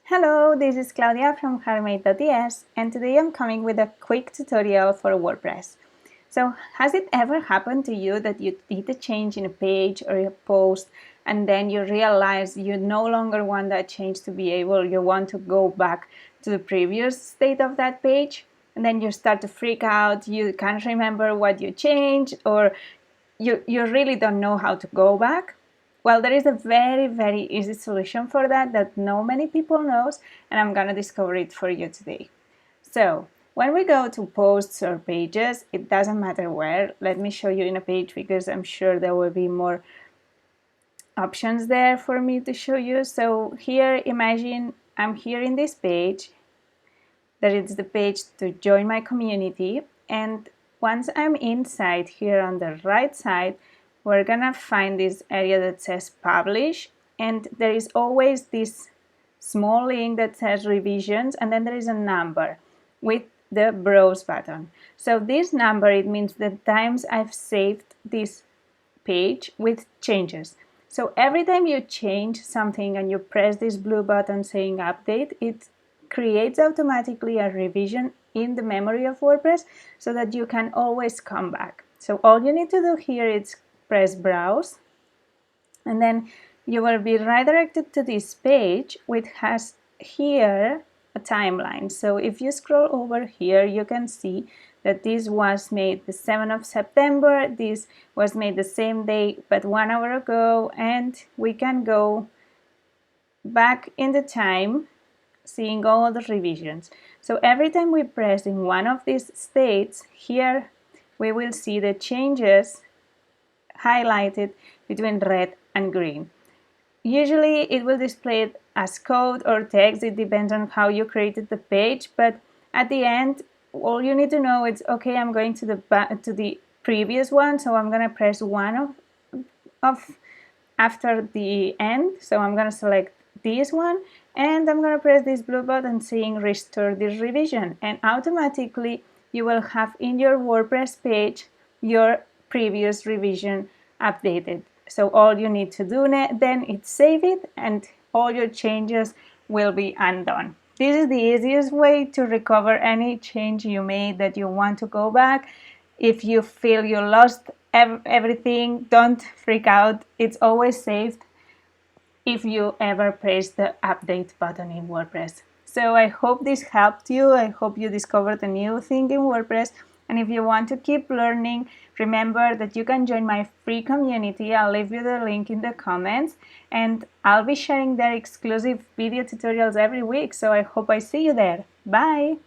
Hello, this is Claudia from Harmate.es, and today I'm coming with a quick tutorial for WordPress. So, has it ever happened to you that you did a change in a page or a post and then you realize you no longer want that change to be able, you want to go back to the previous state of that page, and then you start to freak out, you can't remember what you changed, or you really don't know how to go back? Well, there is a very easy solution for that no many people knows, and I'm gonna discover it for you today. So when we go to posts or pages, it doesn't matter where. Let me show you in a page because I'm sure there will be more options there for me to show you. So here, imagine I'm here in this page. That is the page to join my community, and once I'm inside here on the right side, we're gonna find this area that says publish, and there is always this small link that says revisions, and then there is a number with the browse button. So this number, it means the times I've saved this page with changes. So every time you change something and you press this blue button saying update, it creates automatically a revision in the memory of WordPress so that you can always come back. So all you need to do here is press browse, and then you will be redirected to this page which has here a timeline. So if you scroll over here, you can see that this was made the 7th of September, this was made the same day but 1 hour ago, and we can go back in the time seeing all the revisions. So every time we press in one of these states, here we will see the changes highlighted between red and green. Usually it will display it as code or text, it depends on how you created the page, but at the end all you need to know is, okay, I'm going to the previous one, so I'm going to press one of after the end, so I'm going to select this one, and I'm going to press this blue button saying restore this revision, and automatically you will have in your WordPress page your previous revision updated. So all you need to do then is save it, and all your changes will be undone. This is the easiest way to recover any change you made that you want to go back. If you feel you lost everything, don't freak out. It's always saved if you ever press the update button in WordPress. So I hope this helped you. I hope you discovered a new thing in WordPress. And if you want to keep learning, remember that you can join my free community. I'll leave you the link in the comments, and I'll be sharing their exclusive video tutorials every week. So I hope I see you there. Bye!